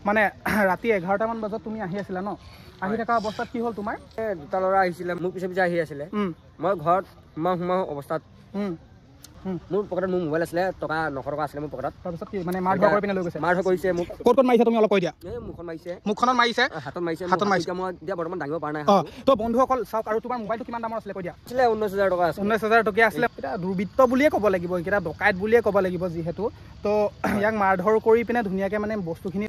মানে ৰাতি 11টামান বজাত তুমি আহি আছিলা ন আহি থকা অৱস্থাত কি হ'ল তোমাৰ দুটা ল'ৰা আহিছিলে মোৰ পিছে পিছে আহি আছিলে মই ঘৰত সোমাও অৱস্থাত মোৰ পকেটত মোৰ মোবাইল আছিলে টকা 900 টকা আছিলে মোৰ পকেটত তাৰপিছত কি মানে মাৰ ধৰ কৰি পিনে লৈ গৈছে মাৰ ধৰ কৰিছে মোক ক'ত মাৰিছে তুমি অলপ কৈ দিয়া মুখখন মাৰিছে মুখখনত মাৰিছে হাতত মাৰিছে মই এতিয়া বৰ্তমান দাঙিব পৰা নাই তো বন্ধুসকল চাওক আৰু তোমাৰ মোবাইলটো কিমান দামৰ আছিলে কৈ দিয়া আছিলে 19000 টকা আছে 19000 টকা আছিলে এটা দুৰ্বৃত্ত বুলিয়ে ক'ব লাগিব এটা ডকাইত বুলিয়ে ক'ব লাগিব যিহেতু তো ইয়াক মাৰ ধৰ কৰি পিনে ধুনীয়াকৈ মানে বস্তুখিনি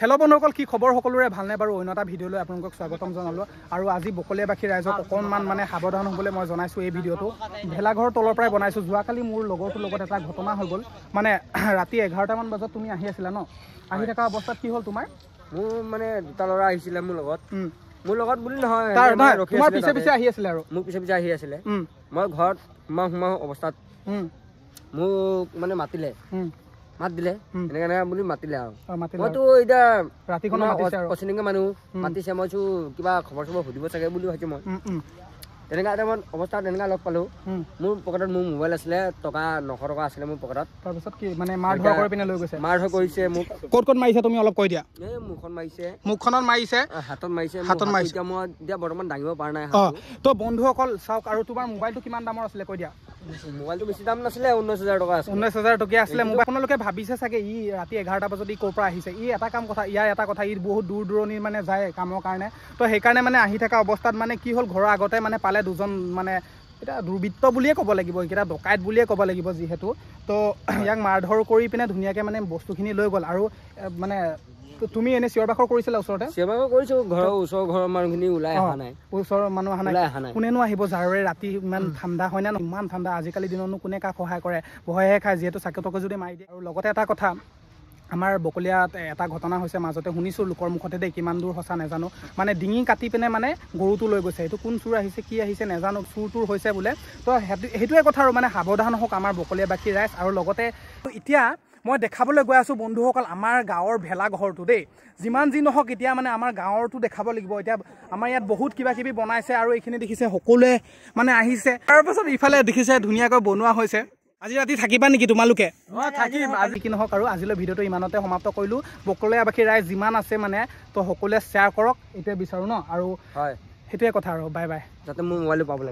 হেল্ল' বন্ধুসকল কি খবৰ সকলোৰে ভালনে বাৰু অন্য এটা ভিডিঅ'লৈ আপোনালোকক স্বাগতম জনালোঁ আৰু আজি বকলীয়াবাসী ৰাইজক অকণমান মানে সাৱধান হ'বলৈ মই জনাইছোঁ এই ভিডিঅ'টো ভেলাঘৰ তলৰ পৰাই বনাইছোঁ যোৱাকালি মোৰ লগৰটোৰ লগত এটা ঘটনা হৈ গ'ল মানে ৰাতি 11টামান বজাত তুমি আহি আছিলা ন আহি থকা অৱস্থাত কি হ'ল তোমাৰ মোৰ মানে দুটা ল'ৰা আহিছিলে মোৰ লগত বুলি নহয় তোমাৰ পিছে পিছে আহি আছিলে আৰু মোৰ পিছে পিছে আহি আছিলে মই ঘৰত সোমাও অৱস্থাত মোক মানে মাত দিলে এনেকে বুলি মাতিলে আৰু মইতো এতিয়া ৰাতিখন অচিনাকি মানুহ মাতিছে মই কিবা খবৰ চবৰ সুধিব চাগে বুলি ভাবিছো মই তেনেকুৱা এটা অৱস্থাত তেনেকুৱা লগ পালো মোৰ পকেটত মোৰ মোবাইল আছিলে টকা 900 টকা আছিলে মোৰ পকেটত তাৰপিছত কি মানে মাৰ ধৰ কৰি পিনে লৈ গৈছে মাৰ ধৰ কৰিছে মোক ক'ত মাৰিছে তুমি অলপ কৈ দিয়া মুখখন মাৰিছে মুখখনত মাৰিছে হাতত মাৰিছে এতিয়া মই এতিয়া বৰ্তমান দাঙিব পৰা নাই তো বন্ধুসকল চাওক আৰু তোমাৰ মোবাইলটো কিমান দামৰ আছিলে কৈ দিয়া মোবাইলটো বেছি দাম নাছিলে 19000 টকা আছে 19000 টকা আছিলে মোবাইল আপোনালোকে ভাবিছে চাগে ই ৰাতি 11টা বজাত ই ক'ৰ পৰা আহিছে ই এটা কথা ই বহুত দূৰ দূৰণিৰ মানে যায় কামৰ কাৰণে তো সেইকাৰণে মানে আহি থকা অৱস্থাত মানে কি হ'ল ঘৰৰ আগতে মানে পালে দুজন মানে এটা দুৰ্বৃত্ত বুলিয়ে ক'ব লাগিব এটা ডকাইত বুলিয়ে ক'ব লাগিব যিহেতু তো ইয়াক মাৰ ধৰ কৰি পিনে ধুনীয়াকৈ মানে বস্তুখিনি লৈ গ'ল আৰু মানে তুমি এনে চিঞৰ বাখৰ কৰিছিলা ওচৰতে চিঞৰ বাখৰ কৰিছো ওচৰৰ ঘৰৰ মানুহখিনি ওলাই অহা নাই ওচৰৰ মানুহ অহা নাই কোনেনো আহিব যাৰে ৰাতি ইমান ঠাণ্ডা হয় না ইমান ঠাণ্ডা আজিকালি দিনতনো কোনে কাক সহায় কৰে ভয়হে খায় যিহেতু চাকি তকে যদি মাৰি দিয়ে আৰু লগতে এটা কথা আমাৰ বকলীয়াত এটা ঘটনা হৈছে মাজতে শুনিছোঁ লোকৰ মুখতে দেই কিমান দূৰ সঁচা নাজানো মানে ডিঙি কাটি পিনে মানে গৰুটো লৈ গৈছে এইটো কোন চোৰ আহিছে কি আহিছে নাজানো চোৰ হৈছে বোলে তো সেইটোৱে কথা আৰু মানে সাৱধান হওক আমাৰ বকলীয়াবাসী ৰাইজ আৰু লগতে এতিয়া মই দেখাবলৈ গৈ আছোঁ বন্ধুসকল আমাৰ গাঁৱৰ ভেলাঘৰটো দেই যিমান যি নহওক এতিয়া মানে আমাৰ গাঁৱৰটো দেখাব লাগিব এতিয়া আমাৰ ইয়াত বহুত কিবা কিবি বনাইছে আৰু এইখিনি দেখিছে সকলোৱে মানে আহিছে তাৰপাছত ইফালে দেখিছে ধুনীয়াকৈ বনোৱা হৈছে আজি ৰাতি থাকিবা নেকি তোমালোকে থাকিম আজি কি নহওক আৰু আজিলৈ ভিডিঅ'টো ইমানতে সমাপ্ত কৰিলোঁ বকলীয়াবাসী ৰাইজ যিমান আছে মানে তো সকলোৱে শ্বেয়াৰ কৰক এইটোৱে বিচাৰোঁ ন আৰু সেইটোৱে কথা আৰু বাই বাই যাতে মোৰ মোবাইলটো পাব লাগে